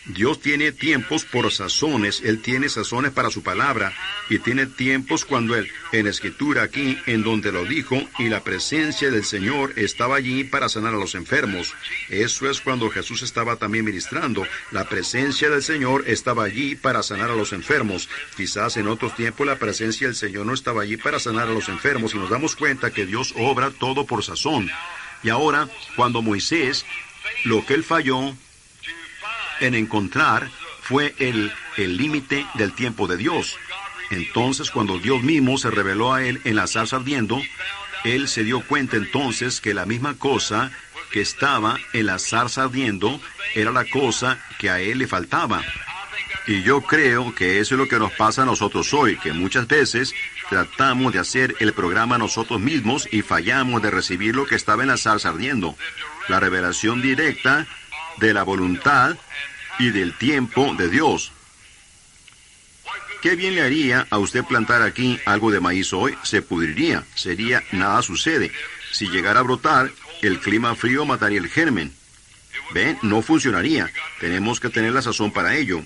Dios tiene tiempos por sazones. Él tiene sazones para su palabra. Y tiene tiempos cuando Él, en la Escritura aquí, en donde lo dijo, y la presencia del Señor estaba allí para sanar a los enfermos. Eso es cuando Jesús estaba también ministrando. La presencia del Señor estaba allí para sanar a los enfermos. Quizás en otros tiempos la presencia del Señor no estaba allí para sanar a los enfermos. Y nos damos cuenta que Dios obra todo por sazón. Y ahora, cuando Moisés, lo que él falló en encontrar fue el límite del tiempo de Dios. Entonces, cuando Dios mismo se reveló a él en la zarza ardiendo, él se dio cuenta entonces que la misma cosa que estaba en la zarza ardiendo era la cosa que a él le faltaba. Y yo creo que eso es lo que nos pasa a nosotros hoy, que muchas veces tratamos de hacer el programa nosotros mismos y fallamos de recibir lo que estaba en la zarza ardiendo. La revelación directa de la voluntad y del tiempo de Dios. ¿Qué bien le haría a usted plantar aquí algo de maíz hoy? Se pudriría, nada sucede. Si llegara a brotar, el clima frío mataría el germen. ¿Ven? No funcionaría. Tenemos que tener la sazón para ello.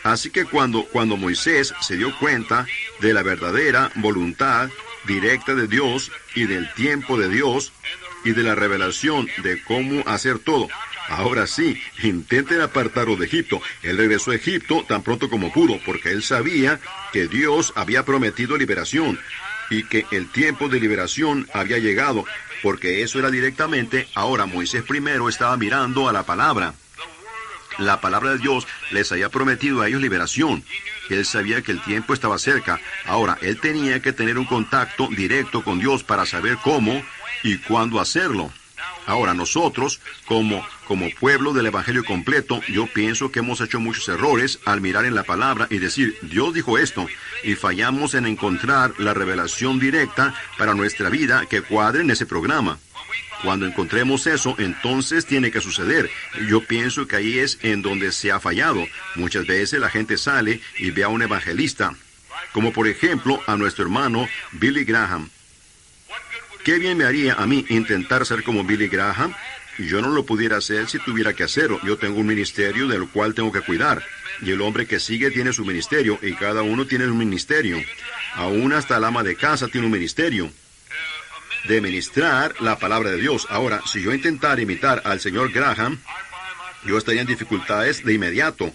Así que cuando Moisés se dio cuenta de la verdadera voluntad directa de Dios y del tiempo de Dios y de la revelación de cómo hacer todo, ahora sí, intenten apartarlo de Egipto. Él regresó a Egipto tan pronto como pudo, porque él sabía que Dios había prometido liberación y que el tiempo de liberación había llegado, porque eso era directamente. Ahora Moisés primero estaba mirando a la palabra. La palabra de Dios les había prometido a ellos liberación. Él sabía que el tiempo estaba cerca. Ahora, él tenía que tener un contacto directo con Dios para saber cómo y cuándo hacerlo. Ahora, nosotros, como pueblo del Evangelio completo, yo pienso que hemos hecho muchos errores al mirar en la palabra y decir, Dios dijo esto, y fallamos en encontrar la revelación directa para nuestra vida que cuadre en ese programa. Cuando encontremos eso, entonces tiene que suceder. Yo pienso que ahí es en donde se ha fallado. Muchas veces la gente sale y ve a un evangelista, como por ejemplo a nuestro hermano Billy Graham. ¿Qué bien me haría a mí intentar ser como Billy Graham? Yo no lo pudiera hacer si tuviera que hacerlo. Yo tengo un ministerio del cual tengo que cuidar. Y el hombre que sigue tiene su ministerio, y cada uno tiene un ministerio. Aún hasta el ama de casa tiene un ministerio de ministrar la palabra de Dios. Ahora, si yo intentara imitar al señor Graham, yo estaría en dificultades de inmediato,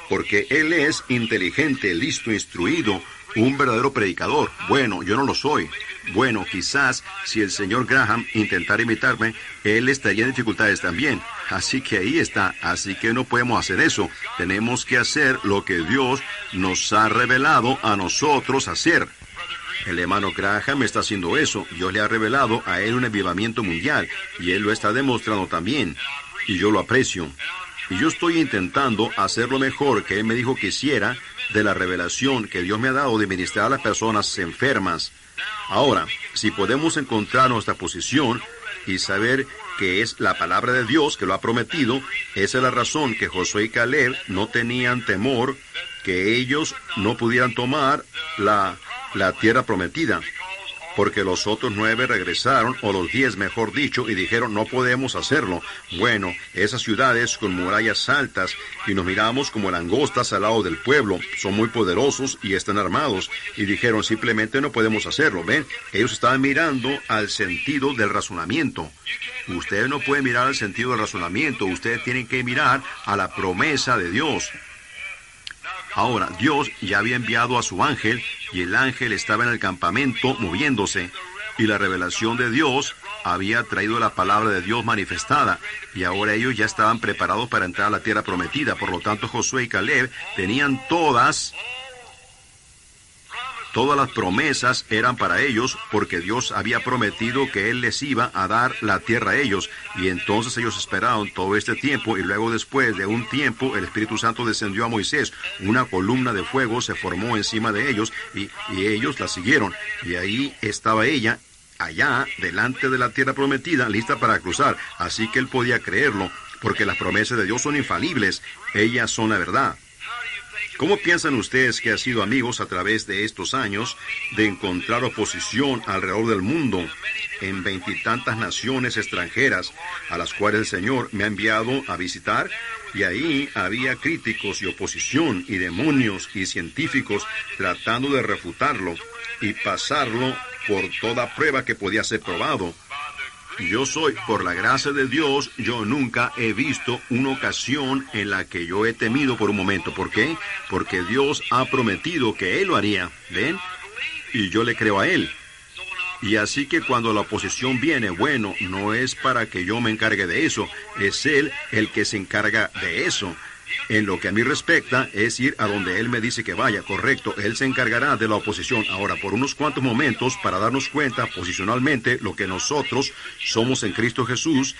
porque él es inteligente, listo, instruido, un verdadero predicador. Bueno, yo no lo soy. Bueno, quizás si el señor Graham intentara imitarme, él estaría en dificultades también. Así que ahí está. Así que no podemos hacer eso. Tenemos que hacer lo que Dios nos ha revelado a nosotros hacer. El hermano Graham está haciendo eso. Dios le ha revelado a él un avivamiento mundial, y él lo está demostrando también. Y yo lo aprecio. Y yo estoy intentando hacer lo mejor que él me dijo que hiciera de la revelación que Dios me ha dado de ministrar a las personas enfermas. Ahora, si podemos encontrar nuestra posición y saber que es la palabra de Dios que lo ha prometido, esa es la razón que Josué y Caleb no tenían temor que ellos no pudieran tomar la tierra prometida, porque los otros 9 regresaron, o los 10 mejor dicho, y dijeron, no podemos hacerlo. Bueno, esas ciudades con murallas altas, y nos miramos como langostas al lado del pueblo, son muy poderosos y están armados, y dijeron, simplemente no podemos hacerlo. ¿Ven? Ellos estaban mirando al sentido del razonamiento. Ustedes no pueden mirar al sentido del razonamiento, ustedes tienen que mirar a la promesa de Dios. Ahora, Dios ya había enviado a su ángel, y el ángel estaba en el campamento moviéndose, y la revelación de Dios había traído la palabra de Dios manifestada, y ahora ellos ya estaban preparados para entrar a la tierra prometida. Por lo tanto, Josué y Caleb tenían todas las promesas eran para ellos, porque Dios había prometido que Él les iba a dar la tierra a ellos. Y entonces ellos esperaron todo este tiempo, y luego después de un tiempo, el Espíritu Santo descendió a Moisés. Una columna de fuego se formó encima de ellos, y ellos la siguieron. Y ahí estaba ella, allá, delante de la tierra prometida, lista para cruzar. Así que él podía creerlo, porque las promesas de Dios son infalibles. Ellas son la verdad. ¿Cómo piensan ustedes que ha sido, amigos, a través de estos años, de encontrar oposición alrededor del mundo, en 20 y tantas naciones extranjeras, a las cuales el Señor me ha enviado a visitar? Y ahí había críticos y oposición y demonios y científicos tratando de refutarlo y pasarlo por toda prueba que podía ser probado. Yo soy, por la gracia de Dios, yo nunca he visto una ocasión en la que yo he temido por un momento. ¿Por qué? Porque Dios ha prometido que Él lo haría. ¿Ven? Y yo le creo a Él. Y así que cuando la oposición viene, bueno, no es para que yo me encargue de eso, es Él el que se encarga de eso. En lo que a mí respecta, es ir a donde Él me dice que vaya, correcto, Él se encargará de la oposición. Ahora, por unos cuantos momentos, para darnos cuenta posicionalmente lo que nosotros somos en Cristo Jesús,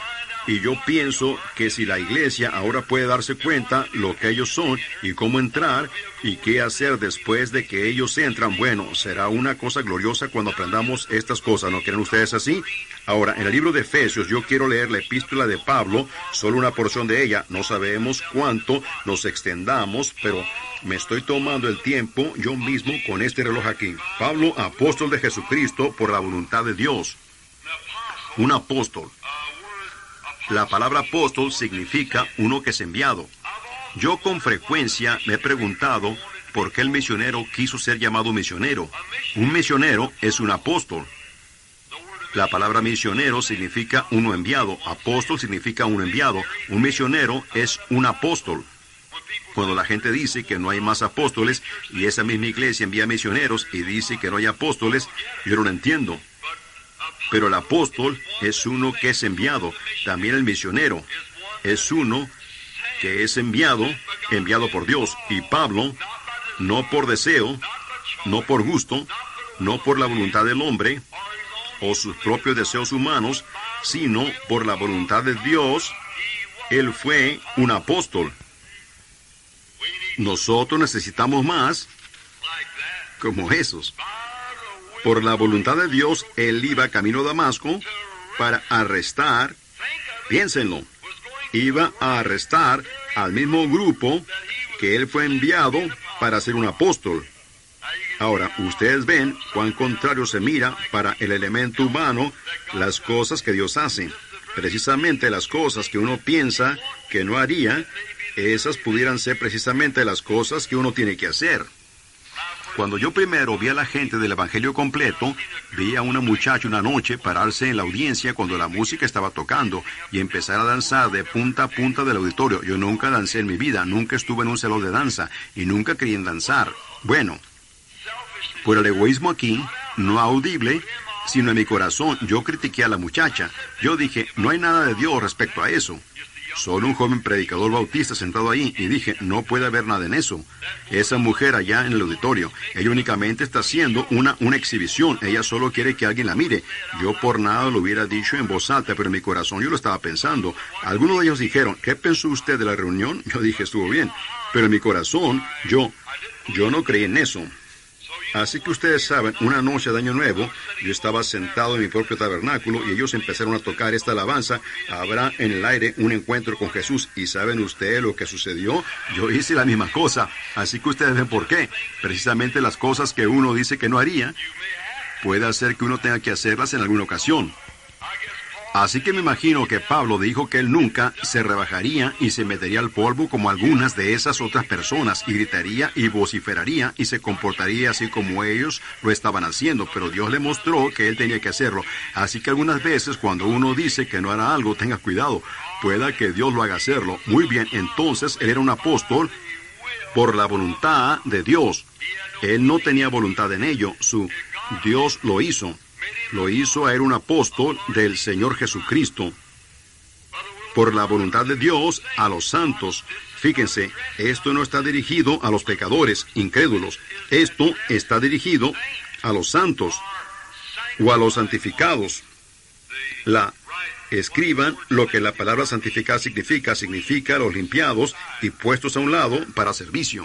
y yo pienso que si la iglesia ahora puede darse cuenta lo que ellos son y cómo entrar y qué hacer después de que ellos entran, bueno, será una cosa gloriosa cuando aprendamos estas cosas, ¿no creen ustedes así? Ahora, en el libro de Efesios, yo quiero leer la epístola de Pablo, solo una porción de ella. No sabemos cuánto nos extendamos, pero me estoy tomando el tiempo yo mismo con este reloj aquí. Pablo, apóstol de Jesucristo por la voluntad de Dios. Un apóstol. La palabra apóstol significa uno que es enviado. Yo con frecuencia me he preguntado por qué el misionero quiso ser llamado misionero. Un misionero es un apóstol. La palabra misionero significa uno enviado. Apóstol significa uno enviado. Un misionero es un apóstol. Cuando la gente dice que no hay más apóstoles y esa misma iglesia envía misioneros y dice que no hay apóstoles, yo no lo entiendo. Pero el apóstol es uno que es enviado. También el misionero es uno que es enviado por Dios. Y Pablo, no por deseo, no por gusto, no por la voluntad del hombre o sus propios deseos humanos, sino por la voluntad de Dios, él fue un apóstol. Nosotros necesitamos más como esos. Por la voluntad de Dios, él iba camino a Damasco para arrestar, piénsenlo, iba a arrestar al mismo grupo que él fue enviado para ser un apóstol. Ahora, ustedes ven cuán contrario se mira para el elemento humano las cosas que Dios hace. Precisamente las cosas que uno piensa que no haría, esas pudieran ser precisamente las cosas que uno tiene que hacer. Cuando yo primero vi a la gente del Evangelio completo, vi a una muchacha una noche pararse en la audiencia cuando la música estaba tocando y empezar a danzar de punta a punta del auditorio. Yo nunca dancé en mi vida, nunca estuve en un salón de danza y nunca quería danzar. Bueno, por el egoísmo aquí, no audible, sino en mi corazón, yo critiqué a la muchacha. Yo dije, no hay nada de Dios respecto a eso. Solo un joven predicador bautista sentado ahí, y dije, no puede haber nada en eso. Esa mujer allá en el auditorio, ella únicamente está haciendo una exhibición, ella solo quiere que alguien la mire. Yo por nada lo hubiera dicho en voz alta, pero en mi corazón yo lo estaba pensando. Algunos de ellos dijeron, ¿qué pensó usted de la reunión? Yo dije, estuvo bien, pero en mi corazón, yo no creí en eso. Así que ustedes saben, una noche de Año Nuevo, yo estaba sentado en mi propio tabernáculo y ellos empezaron a tocar esta alabanza, habrá en el aire un encuentro con Jesús. ¿Y saben ustedes lo que sucedió? Yo hice la misma cosa, así que ustedes ven por qué. Precisamente las cosas que uno dice que no haría, puede hacer que uno tenga que hacerlas en alguna ocasión. Así que me imagino que Pablo dijo que él nunca se rebajaría y se metería al polvo como algunas de esas otras personas, y gritaría y vociferaría y se comportaría así como ellos lo estaban haciendo, pero Dios le mostró que él tenía que hacerlo. Así que algunas veces cuando uno dice que no hará algo, tenga cuidado, pueda que Dios lo haga hacerlo. Muy bien, entonces él era un apóstol por la voluntad de Dios. Él no tenía voluntad en ello, Dios lo hizo. Lo hizo a él un apóstol del Señor Jesucristo. Por la voluntad de Dios a los santos. Fíjense, esto no está dirigido a los pecadores, incrédulos. Esto está dirigido a los santos o a los santificados. Escriban lo que la palabra santificar significa los limpiados y puestos a un lado para servicio.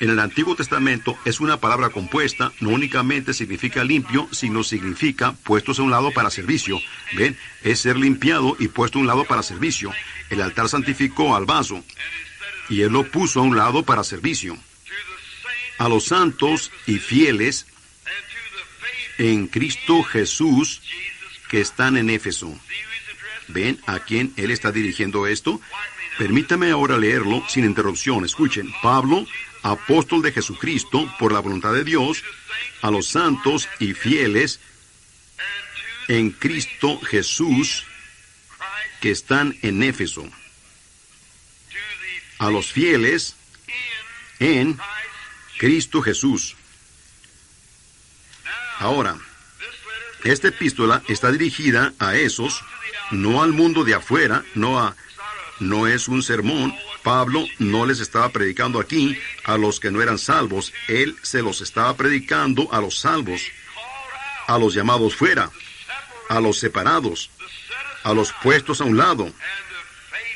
En el Antiguo Testamento es una palabra compuesta, no únicamente significa limpio, sino significa puestos a un lado para servicio. ¿Ven? Es ser limpiado y puesto a un lado para servicio. El altar santificó al vaso y él lo puso a un lado para servicio. A los santos y fieles en Cristo Jesús que están en Éfeso. ¿Ven a quién él está dirigiendo esto? Permítame ahora leerlo sin interrupción. Escuchen, Pablo, apóstol de Jesucristo, por la voluntad de Dios, a los santos y fieles en Cristo Jesús que están en Éfeso. A los fieles en Cristo Jesús. Ahora, esta epístola está dirigida a esos, no al mundo de afuera, no es un sermón. Pablo no les estaba predicando aquí a los que no eran salvos. Él se los estaba predicando a los salvos, a los llamados fuera, a los separados, a los puestos a un lado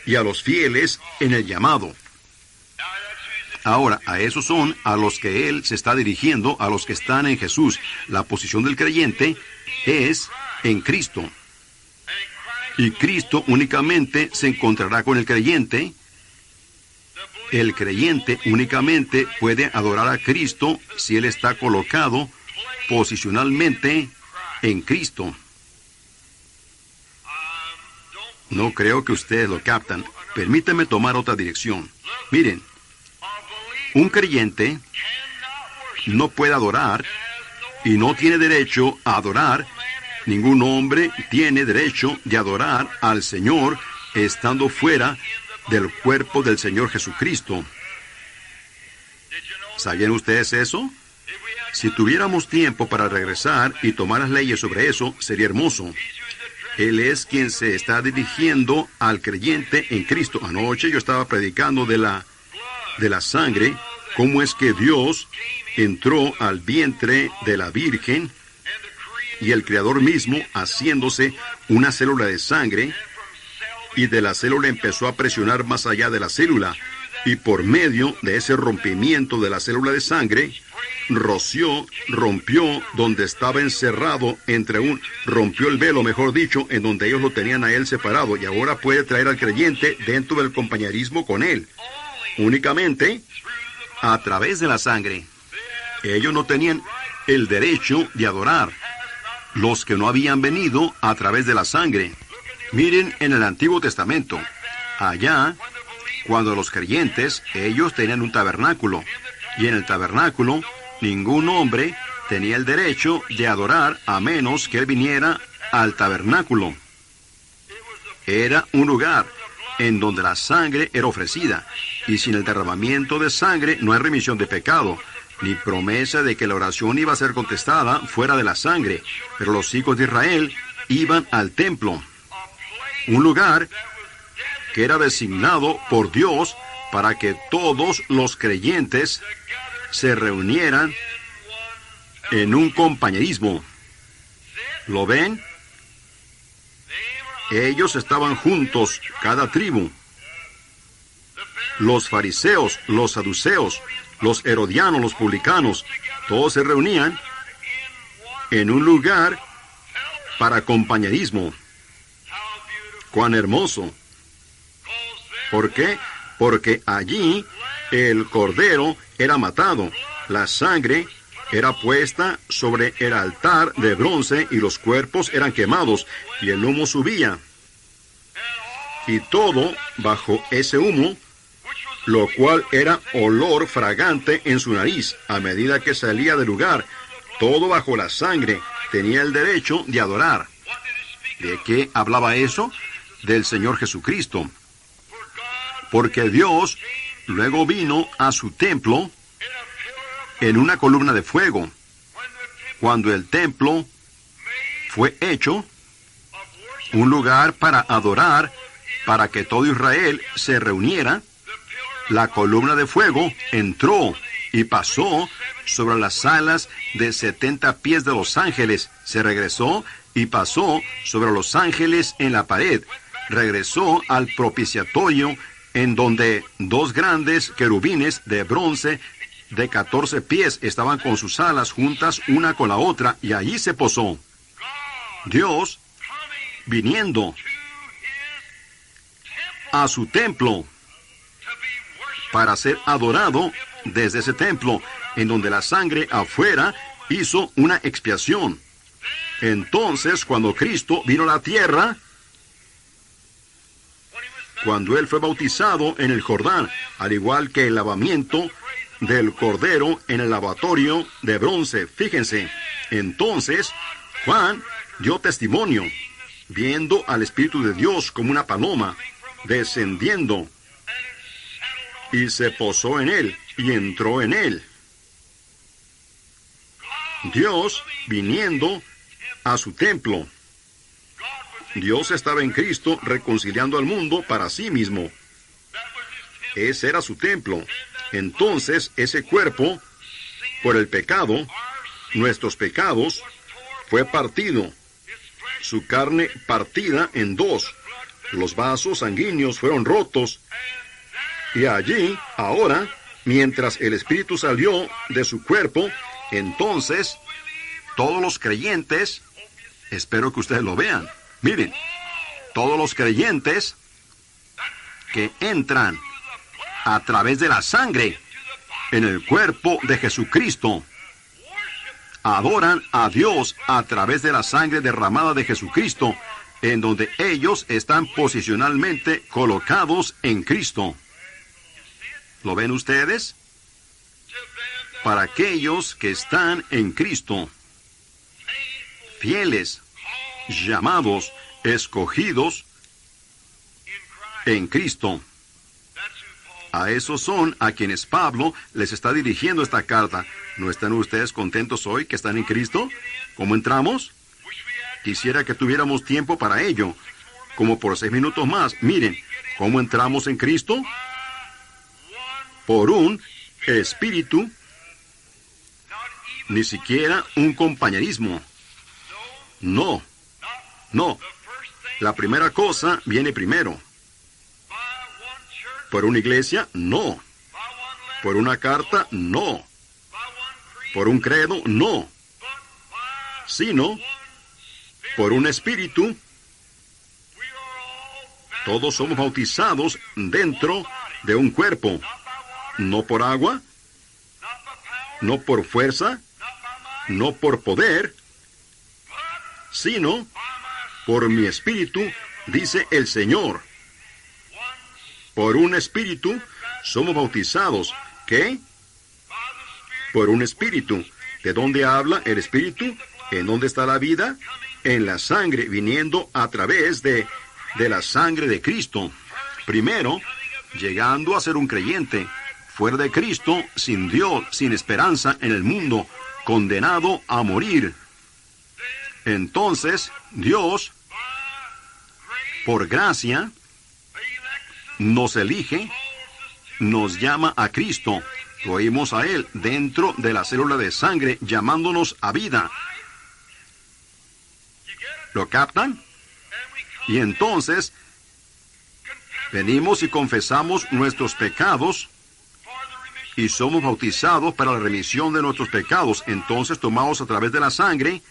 y a los fieles en el llamado. Ahora, a esos son a los que él se está dirigiendo, a los que están en Jesús. La posición del creyente es en Cristo. Y Cristo únicamente se encontrará con el creyente. El creyente únicamente puede adorar a Cristo si él está colocado posicionalmente en Cristo. No creo que ustedes lo captan. Permítanme tomar otra dirección. Miren, un creyente no puede adorar y no tiene derecho a adorar. Ningún hombre tiene derecho de adorar al Señor estando fuera del cuerpo del Señor Jesucristo. ¿Sabían ustedes eso? Si tuviéramos tiempo para regresar y tomar las leyes sobre eso, sería hermoso. Él es quien se está dirigiendo al creyente en Cristo. Anoche yo estaba predicando de la sangre, cómo es que Dios entró al vientre de la Virgen y el Creador mismo haciéndose una célula de sangre, y de la célula empezó a presionar más allá de la célula, y por medio de ese rompimiento de la célula de sangre, rompió donde estaba encerrado rompió el velo, mejor dicho, en donde ellos lo tenían a él separado, y ahora puede traer al creyente dentro del compañerismo con él, únicamente a través de la sangre. Ellos no tenían el derecho de adorar, los que no habían venido a través de la sangre. Miren en el Antiguo Testamento, allá, cuando los creyentes, ellos tenían un tabernáculo, y en el tabernáculo, ningún hombre tenía el derecho de adorar a menos que él viniera al tabernáculo. Era un lugar en donde la sangre era ofrecida, y sin el derramamiento de sangre no hay remisión de pecado, ni promesa de que la oración iba a ser contestada fuera de la sangre. Pero los hijos de Israel iban al templo, un lugar que era designado por Dios para que todos los creyentes se reunieran en un compañerismo. ¿Lo ven? Ellos estaban juntos, cada tribu. Los fariseos, los saduceos, los herodianos, los publicanos, todos se reunían en un lugar para compañerismo. ¡Cuán hermoso! ¿Por qué? Porque allí el cordero era matado, la sangre era puesta sobre el altar de bronce y los cuerpos eran quemados y el humo subía. Y todo bajo ese humo, lo cual era olor fragante en su nariz a medida que salía del lugar, todo bajo la sangre, tenía el derecho de adorar. ¿De qué hablaba eso? Del Señor Jesucristo. Porque Dios luego vino a su templo en una columna de fuego. Cuando el templo fue hecho un lugar para adorar, para que todo Israel se reuniera, la columna de fuego entró y pasó sobre las alas de 70 pies de los ángeles. Se regresó y pasó sobre los ángeles en la pared. Regresó al propiciatorio, en donde dos grandes querubines de bronce de 14 pies estaban con sus alas juntas una con la otra, y allí se posó. Dios viniendo a su templo para ser adorado desde ese templo, en donde la sangre afuera hizo una expiación. Entonces, cuando Cristo vino a la tierra, cuando él fue bautizado en el Jordán, al igual que el lavamiento del Cordero en el lavatorio de bronce. Fíjense, entonces Juan dio testimonio, viendo al Espíritu de Dios como una paloma, descendiendo, y se posó en él, y entró en él. Dios viniendo a su templo. Dios estaba en Cristo reconciliando al mundo para sí mismo. Ese era su templo. Entonces, ese cuerpo, por el pecado, nuestros pecados, fue partido. Su carne partida en dos. Los vasos sanguíneos fueron rotos. Y allí, ahora, mientras el Espíritu salió de su cuerpo, entonces, todos los creyentes, espero que ustedes lo vean, miren, todos los creyentes que entran a través de la sangre en el cuerpo de Jesucristo, adoran a Dios a través de la sangre derramada de Jesucristo, en donde ellos están posicionalmente colocados en Cristo. ¿Lo ven ustedes? Para aquellos que están en Cristo, fieles, llamados, escogidos en Cristo. A esos son a quienes Pablo les está dirigiendo esta carta. ¿No están ustedes contentos hoy que están en Cristo? ¿Cómo entramos? Quisiera que tuviéramos tiempo para ello, como por 6 minutos más. Miren, ¿cómo entramos en Cristo? Por un espíritu, ni siquiera un compañerismo. No. La primera cosa viene primero. ¿Por una iglesia? No. ¿Por una carta? No. ¿Por un credo? No. Sino, por un espíritu. Todos somos bautizados dentro de un cuerpo. No por agua, no por fuerza, no por poder, sino por mi espíritu, dice el Señor. Por un espíritu somos bautizados. ¿Qué? Por un espíritu. ¿De dónde habla el espíritu? ¿En dónde está la vida? En la sangre, viniendo a través de la sangre de Cristo. Primero, llegando a ser un creyente. Fuera de Cristo, sin Dios, sin esperanza en el mundo, condenado a morir. Entonces, Dios, por gracia, nos elige, nos llama a Cristo, lo oímos a Él dentro de la célula de sangre, llamándonos a vida. ¿Lo captan? Y entonces, venimos y confesamos nuestros pecados, y somos bautizados para la remisión de nuestros pecados. Entonces tomamos a través de la sangre,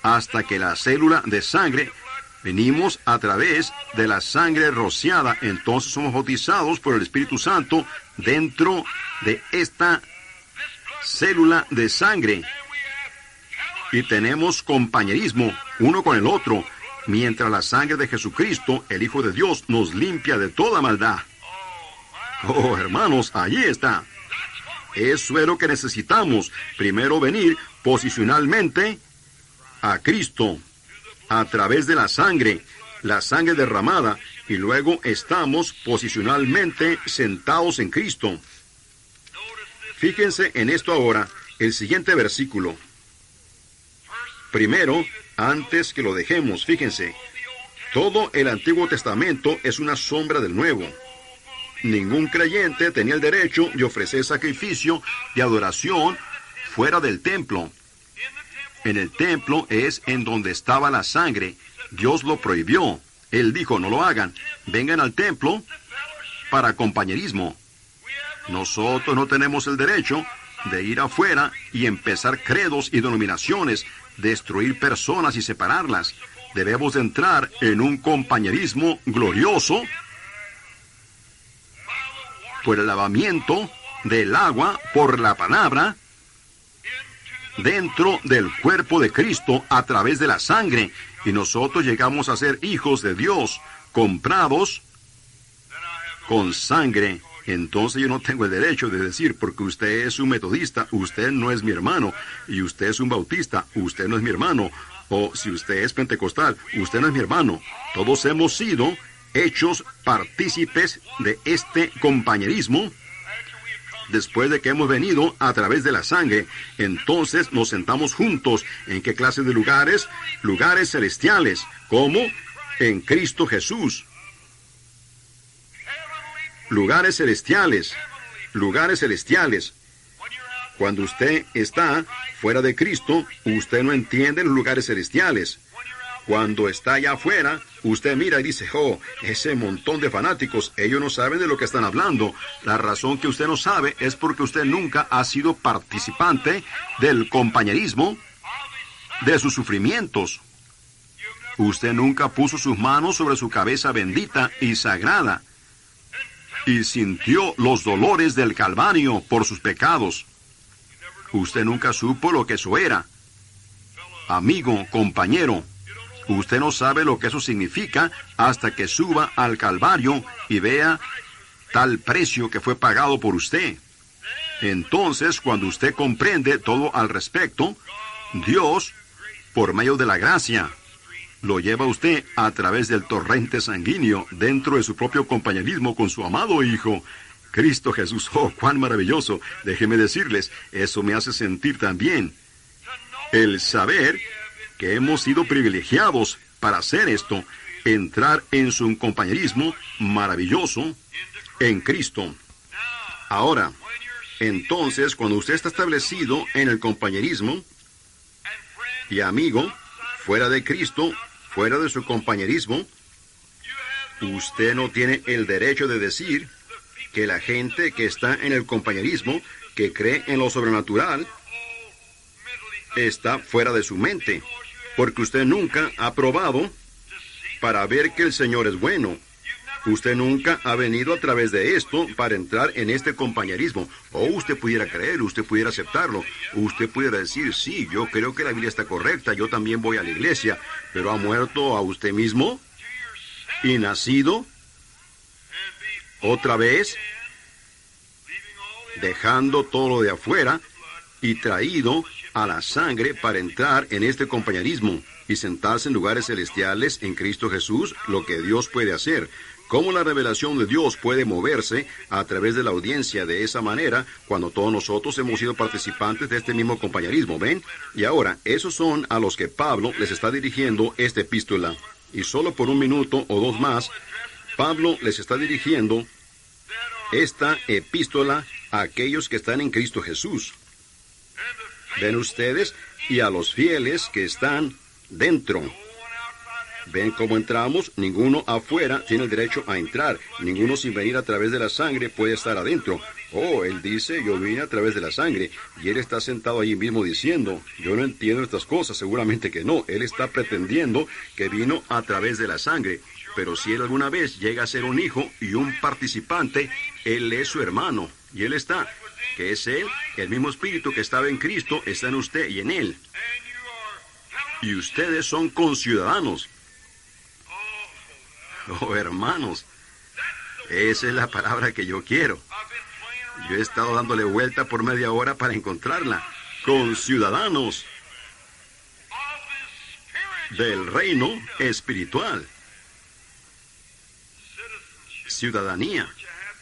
hasta que la célula de sangre, venimos a través de la sangre rociada. Entonces somos bautizados por el Espíritu Santo dentro de esta célula de sangre. Y tenemos compañerismo uno con el otro, mientras la sangre de Jesucristo, el Hijo de Dios, nos limpia de toda maldad. Oh, hermanos, allí está. Eso es lo que necesitamos. Primero venir posicionalmente a Cristo, a través de la sangre derramada, y luego estamos posicionalmente sentados en Cristo. Fíjense en esto ahora, el siguiente versículo. Primero, antes que lo dejemos, fíjense, todo el Antiguo Testamento es una sombra del Nuevo. Ningún creyente tenía el derecho de ofrecer sacrificio de adoración fuera del templo. En el templo es en donde estaba la sangre. Dios lo prohibió. Él dijo, no lo hagan. Vengan al templo para compañerismo. Nosotros no tenemos el derecho de ir afuera y empezar credos y denominaciones, destruir personas y separarlas. Debemos de entrar en un compañerismo glorioso por el lavamiento del agua, por la palabra, dentro del cuerpo de Cristo a través de la sangre. Y nosotros llegamos a ser hijos de Dios, comprados con sangre, entonces yo no tengo el derecho de decir, porque usted es un metodista, usted no es mi hermano, y usted es un bautista, usted no es mi hermano, o si usted es pentecostal, usted no es mi hermano. Todos hemos sido hechos partícipes de este compañerismo después de que hemos venido a través de la sangre. Entonces nos sentamos juntos. ¿En qué clase de lugares? Lugares celestiales, como en Cristo Jesús. Lugares celestiales, lugares celestiales. Cuando usted está fuera de Cristo, usted no entiende los lugares celestiales. Cuando está allá afuera, usted mira y dice, oh, ese montón de fanáticos, ellos no saben de lo que están hablando. La razón que usted no sabe es porque usted nunca ha sido participante del compañerismo de sus sufrimientos. Usted nunca puso sus manos sobre su cabeza bendita y sagrada y sintió los dolores del Calvario por sus pecados. Usted nunca supo lo que eso era. Amigo, compañero, usted no sabe lo que eso significa hasta que suba al Calvario y vea tal precio que fue pagado por usted. Entonces, cuando usted comprende todo al respecto, Dios, por medio de la gracia, lo lleva a usted a través del torrente sanguíneo dentro de su propio compañerismo con su amado Hijo, Cristo Jesús. ¡Oh, cuán maravilloso! Déjenme decirles, eso me hace sentir también el saber que hemos sido privilegiados para hacer esto, entrar en su compañerismo maravilloso en Cristo. Ahora, entonces, cuando usted está establecido en el compañerismo y amigo, fuera de Cristo, fuera de su compañerismo, usted no tiene el derecho de decir que la gente que está en el compañerismo, que cree en lo sobrenatural, está fuera de su mente, porque usted nunca ha probado para ver que el Señor es bueno. Usted nunca ha venido a través de esto para entrar en este compañerismo. O usted pudiera creer, usted pudiera aceptarlo. Usted pudiera decir, sí, yo creo que la Biblia está correcta, yo también voy a la iglesia. Pero ha muerto a usted mismo y nacido otra vez, dejando todo lo de afuera y traído a la sangre para entrar en este compañerismo y sentarse en lugares celestiales en Cristo Jesús, lo que Dios puede hacer. ¿Cómo la revelación de Dios puede moverse a través de la audiencia de esa manera cuando todos nosotros hemos sido participantes de este mismo compañerismo? ¿Ven? Y ahora, esos son a los que Pablo les está dirigiendo esta epístola. Y solo por un minuto o dos más, Pablo les está dirigiendo esta epístola a aquellos que están en Cristo Jesús. ¿Ven ustedes? Y a los fieles que están dentro. ¿Ven cómo entramos? Ninguno afuera tiene el derecho a entrar. Ninguno sin venir a través de la sangre puede estar adentro. Oh, él dice, yo vine a través de la sangre. Y él está sentado allí mismo diciendo, yo no entiendo estas cosas. Seguramente que no. Él está pretendiendo que vino a través de la sangre. Pero si él alguna vez llega a ser un hijo y un participante, él es su hermano. Y él está, que es él, el mismo espíritu que estaba en Cristo, está en usted y en él. Y ustedes son conciudadanos. Oh, hermanos, esa es la palabra que yo quiero. Yo he estado dándole vuelta por media hora para encontrarla. Conciudadanos del reino espiritual. Ciudadanía.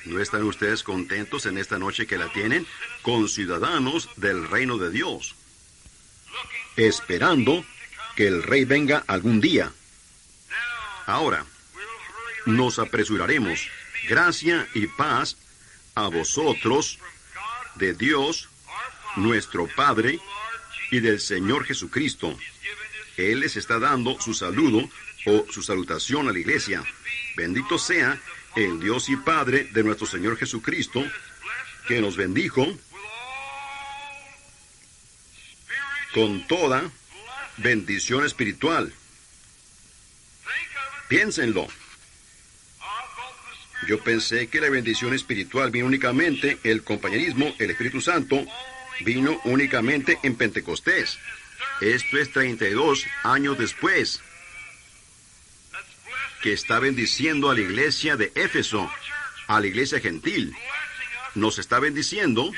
¿No están ustedes contentos en esta noche que la tienen? Conciudadanos del reino de Dios. Esperando que el Rey venga algún día. Ahora, nos apresuraremos. Gracia y paz a vosotros, de Dios, nuestro Padre, y del Señor Jesucristo. Él les está dando su saludo o su salutación a la iglesia. Bendito sea el Dios y Padre de nuestro Señor Jesucristo, que nos bendijo con toda bendición espiritual. Piénsenlo. Yo pensé que la bendición espiritual vino únicamente, el compañerismo, el Espíritu Santo, vino únicamente en Pentecostés. Esto es 32 años después, que está bendiciendo a la iglesia de Éfeso. a la iglesia gentil. Nos está bendiciendo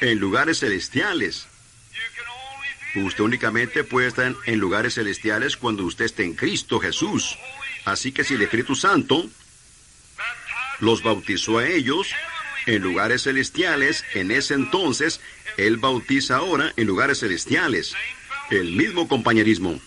en lugares celestiales. Usted únicamente puede estar en lugares celestiales cuando usted esté en Cristo Jesús. Así que si el Espíritu Santo los bautizó a ellos en lugares celestiales, en ese entonces, Él bautiza ahora en lugares celestiales. El mismo compañerismo.